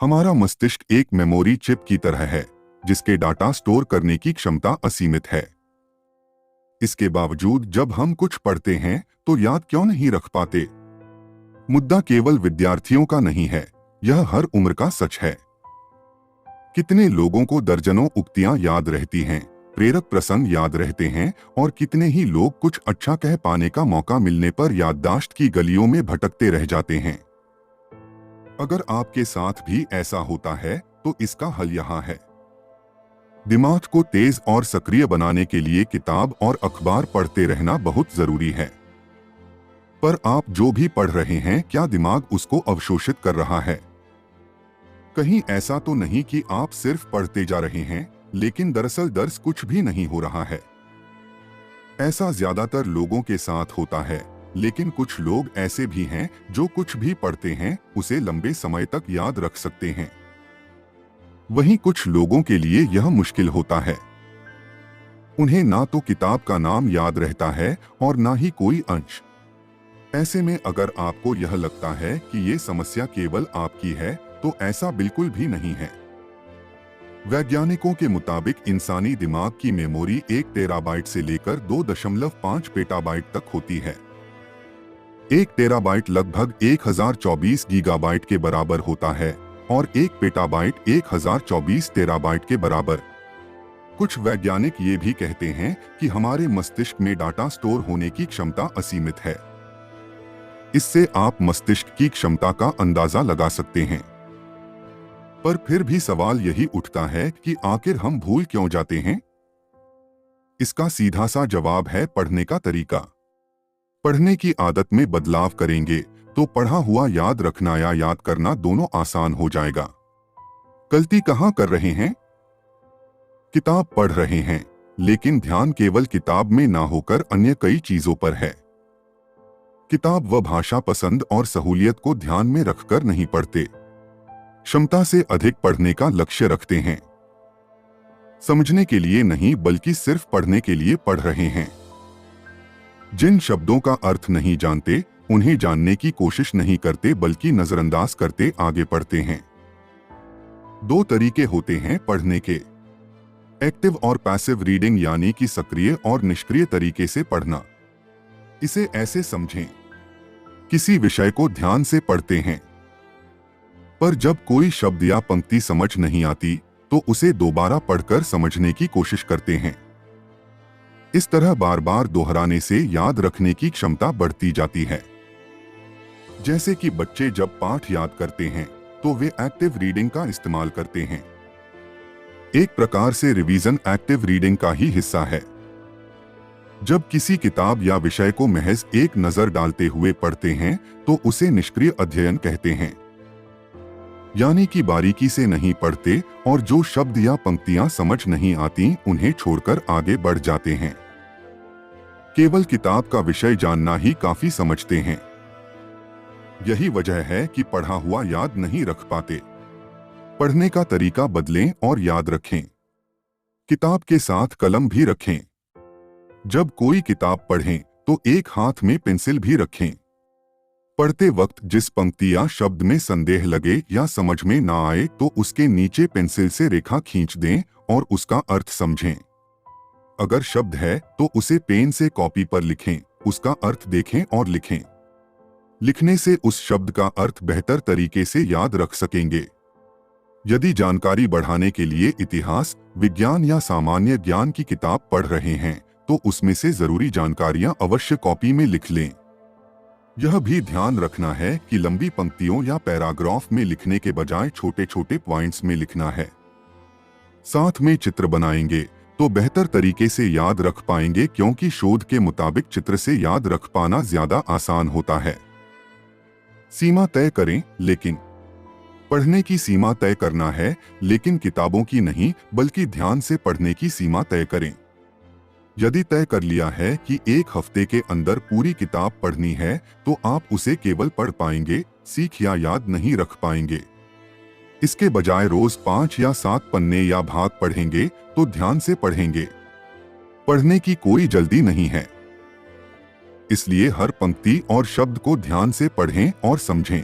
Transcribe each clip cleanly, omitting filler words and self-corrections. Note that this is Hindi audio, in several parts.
हमारा मस्तिष्क एक मेमोरी चिप की तरह है जिसके डाटा स्टोर करने की क्षमता असीमित है। इसके बावजूद जब हम कुछ पढ़ते हैं तो याद क्यों नहीं रख पाते? मुद्दा केवल विद्यार्थियों का नहीं है, यह हर उम्र का सच है। कितने लोगों को दर्जनों उक्तियां याद रहती हैं, प्रेरक प्रसंग याद रहते हैं, और कितने ही लोग कुछ अच्छा कह पाने का मौका मिलने पर याददाश्त की गलियों में भटकते रह जाते हैं। अगर आपके साथ भी ऐसा होता है तो इसका हल यहाँ है। दिमाग को तेज और सक्रिय बनाने के लिए किताब और अखबार पढ़ते रहना बहुत जरूरी है। पर आप जो भी पढ़ रहे हैं, क्या दिमाग उसको अवशोषित कर रहा है? कहीं ऐसा तो नहीं कि आप सिर्फ पढ़ते जा रहे हैं लेकिन दरअसल दर्स कुछ भी नहीं हो रहा है? ऐसा ज्यादातर लोगों के साथ होता है, लेकिन कुछ लोग ऐसे भी हैं जो कुछ भी पढ़ते हैं उसे लंबे समय तक याद रख सकते हैं। वहीं कुछ लोगों के लिए यह मुश्किल होता है। उन्हें ना तो किताब का नाम याद रहता है और ना ही कोई अंश। ऐसे में अगर आपको यह लगता है कि ये समस्या केवल आपकी है, तो ऐसा बिल्कुल भी नहीं है। वैज्ञानिकों के मुताबिक इंसानी दिमाग की मेमोरी 1 टेराबाइट से लेकर 2.5 पेटाबाइट तक होती है। 1 टेराबाइट लगभग 1024 गीगाबाइट के बराबर होता है और 1 पेटाबाइट 1024 टेराबाइट के बराबर। कुछ वैज्ञानिक ये भी कहते हैं कि हमारे मस्तिष्क में डाटा स्टोर होने की क्षमता असीमित है। इससे आप मस्तिष्क की क्षमता का अंदाजा लगा सकते हैं। पर फिर भी सवाल यही उठता है कि आखिर हम भूल क्यों जाते हैं? इसका सीधा सा जवाब है पढ़ने का तरीका। पढ़ने की आदत में बदलाव करेंगे तो पढ़ा हुआ याद रखना या याद करना दोनों आसान हो जाएगा। गलती कहां कर रहे हैं? किताब पढ़ रहे हैं लेकिन ध्यान केवल किताब में ना होकर अन्य कई चीजों पर है। किताब व भाषा पसंद और सहूलियत को ध्यान में रखकर नहीं पढ़ते, क्षमता से अधिक पढ़ने का लक्ष्य रखते हैं। समझने के लिए नहीं बल्कि सिर्फ पढ़ने के लिए पढ़ रहे हैं। जिन शब्दों का अर्थ नहीं जानते उन्हें जानने की कोशिश नहीं करते बल्कि नजरअंदाज करते आगे पढ़ते हैं। 2 तरीके होते हैं पढ़ने के, एक्टिव और पैसिव रीडिंग, यानी कि सक्रिय और निष्क्रिय तरीके से पढ़ना। इसे ऐसे समझें, किसी विषय को ध्यान से पढ़ते हैं, पर जब कोई शब्द या पंक्ति समझ नहीं आती तो उसे दोबारा पढ़कर समझने की कोशिश करते हैं। इस तरह बार बार दोहराने से याद रखने की क्षमता बढ़ती जाती है। जैसे कि बच्चे जब पाठ याद करते हैं तो वे एक्टिव रीडिंग का इस्तेमाल करते हैं। एक प्रकार से रिवीजन एक्टिव रीडिंग का ही हिस्सा है। जब किसी किताब या विषय को महज एक नजर डालते हुए पढ़ते हैं तो उसे निष्क्रिय अध्ययन कहते हैं, यानी कि बारीकी से नहीं पढ़ते और जो शब्द या पंक्तियां समझ नहीं आती उन्हें छोड़कर आगे बढ़ जाते हैं। केवल किताब का विषय जानना ही काफी समझते हैं। यही वजह है कि पढ़ा हुआ याद नहीं रख पाते। पढ़ने का तरीका बदलें और याद रखें। किताब के साथ कलम भी रखें। जब कोई किताब पढ़ें तो एक हाथ में पेंसिल भी रखें। पढ़ते वक्त जिस पंक्ति या शब्द में संदेह लगे या समझ में ना आए तो उसके नीचे पेंसिल से रेखा खींच दें और उसका अर्थ समझें। अगर शब्द है तो उसे पेन से कॉपी पर लिखें, उसका अर्थ देखें और लिखें। लिखने से उस शब्द का अर्थ बेहतर तरीके से याद रख सकेंगे। यदि जानकारी बढ़ाने के लिए इतिहास, विज्ञान या सामान्य ज्ञान की किताब पढ़ रहे हैं तो उसमें से जरूरी जानकारियां अवश्य कॉपी में लिख लें। यह भी ध्यान रखना है कि लंबी पंक्तियों या पैराग्राफ में लिखने के बजाय छोटे छोटे पॉइंट्स में लिखना है। साथ में चित्र बनाएंगे तो बेहतर तरीके से याद रख पाएंगे, क्योंकि शोध के मुताबिक चित्र से याद रख पाना ज्यादा आसान होता है। सीमा तय करें, लेकिन पढ़ने की सीमा तय करना है, लेकिन किताबों की नहीं बल्कि ध्यान से पढ़ने की सीमा तय करें। यदि तय कर लिया है कि 1 हफ्ते के अंदर पूरी किताब पढ़नी है तो आप उसे केवल पढ़ पाएंगे, सीख या याद नहीं रख पाएंगे। इसके बजाय रोज 5 या 7 पन्ने या भाग पढ़ेंगे तो ध्यान से पढ़ेंगे। पढ़ने की कोई जल्दी नहीं है, इसलिए हर पंक्ति और शब्द को ध्यान से पढ़ें और समझें।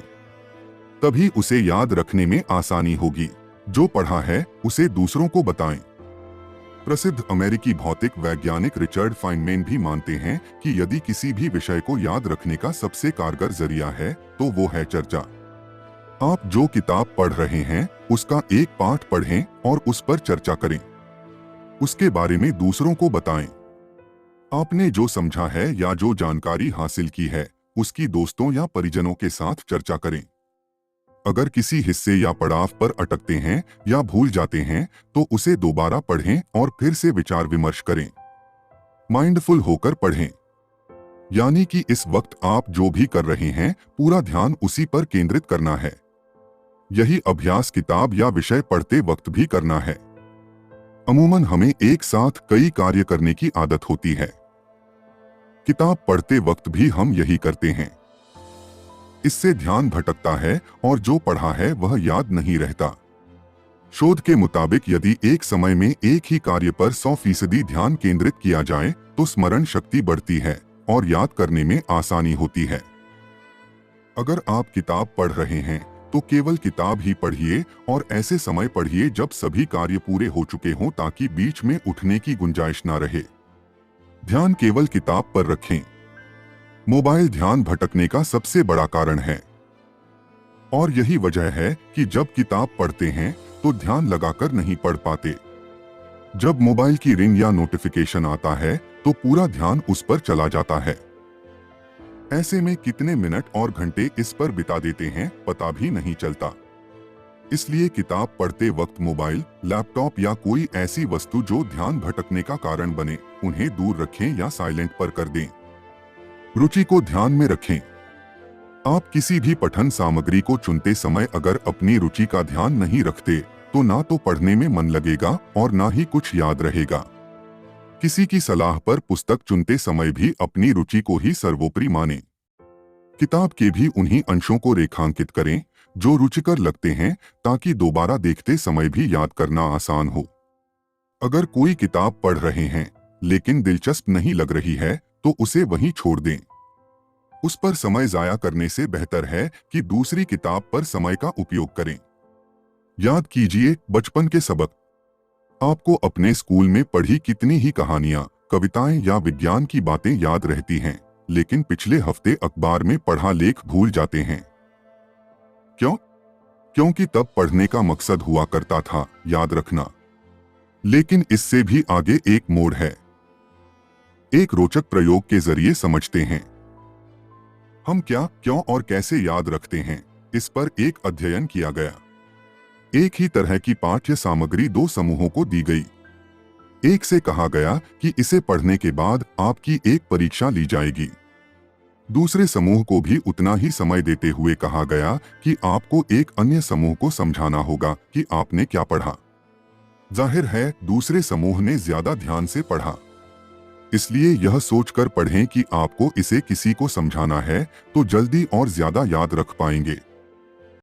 तभी उसे याद रखने में आसानी होगी। जो पढ़ा है उसे दूसरों को बताएं। प्रसिद्ध अमेरिकी भौतिक वैज्ञानिक रिचर्ड फाइनमैन भी मानते हैं कि यदि किसी भी विषय को याद रखने का सबसे कारगर जरिया है तो वो है चर्चा। आप जो किताब पढ़ रहे हैं उसका एक पाठ पढ़ें और उस पर चर्चा करें। उसके बारे में दूसरों को बताएं। आपने जो समझा है या जो जानकारी हासिल की है उसकी दोस्तों या परिजनों के साथ चर्चा करें। अगर किसी हिस्से या पड़ाव पर अटकते हैं या भूल जाते हैं तो उसे दोबारा पढ़ें और फिर से विचार विमर्श करें। माइंडफुल होकर पढ़ें, यानी कि इस वक्त आप जो भी कर रहे हैं पूरा ध्यान उसी पर केंद्रित करना है। यही अभ्यास किताब या विषय पढ़ते वक्त भी करना है। अमूमन हमें एक साथ कई कार्य करने की आदत होती है। किताब पढ़ते वक्त भी हम यही करते हैं। इससे ध्यान भटकता है और जो पढ़ा है वह याद नहीं रहता। शोध के मुताबिक यदि एक समय में एक ही कार्य पर 100% ध्यान केंद्रित किया जाए तो स्मरण शक्ति बढ़ती है और याद करने में आसानी होती है। अगर आप किताब पढ़ रहे हैं तो केवल किताब ही पढ़िए और ऐसे समय पढ़िए जब सभी कार्य पूरे हो चुके हों ताकि बीच में उठने की गुंजाइश ना रहे। ध्यान केवल किताब पर रखें। मोबाइल ध्यान भटकने का सबसे बड़ा कारण है और यही वजह है कि जब किताब पढ़ते हैं तो ध्यान लगाकर नहीं पढ़ पाते। जब मोबाइल की रिंग या नोटिफिकेशन आता है तो पूरा ध्यान उस पर चला जाता है। ऐसे में कितने मिनट और घंटे इस पर बिता देते हैं पता भी नहीं चलता। इसलिए किताब पढ़ते वक्त मोबाइल, लैपटॉप या कोई ऐसी वस्तु जो ध्यान भटकने का कारण बने उन्हें दूर रखें या साइलेंट पर कर दें। रुचि को ध्यान में रखें। आप किसी भी पठन सामग्री को चुनते समय अगर अपनी रुचि का ध्यान नहीं रखते तो ना तो पढ़ने में मन लगेगा और ना ही कुछ याद रहेगा। किसी की सलाह पर पुस्तक चुनते समय भी अपनी रुचि को ही सर्वोपरि मानें। किताब के भी उन्हीं अंशों को रेखांकित करें जो रुचिकर लगते हैं ताकि दोबारा देखते समय भी याद करना आसान हो। अगर कोई किताब पढ़ रहे हैं लेकिन दिलचस्प नहीं लग रही है तो उसे वहीं छोड़ दें। उस पर समय जाया करने से बेहतर है कि दूसरी किताब पर समय का उपयोग करें। याद कीजिए बचपन के सबक। आपको अपने स्कूल में पढ़ी कितनी ही कहानियां, कविताएं या विज्ञान की बातें याद रहती हैं, लेकिन पिछले हफ्ते अखबार में पढ़ा लेख भूल जाते हैं। क्यों? क्योंकि तब पढ़ने का मकसद हुआ करता था याद रखना। लेकिन इससे भी आगे एक मोड़ है। एक रोचक प्रयोग के जरिए समझते हैं। हम क्या, क्यों और कैसे याद रखते हैं, इस पर एक अध्ययन किया गया। एक ही तरह की पाठ्य सामग्री दो समूहों को दी गई। एक से कहा गया कि इसे पढ़ने के बाद आपकी एक परीक्षा ली जाएगी। दूसरे समूह को भी उतना ही समय देते हुए कहा गया कि आपको एक अन्य समूह को समझाना होगा कि आपने क्या पढ़ा। जाहिर है दूसरे समूह ने ज्यादा ध्यान से पढ़ा। इसलिए यह सोचकर पढ़ें कि आपको इसे किसी को समझाना है तो जल्दी और ज्यादा याद रख पाएंगे।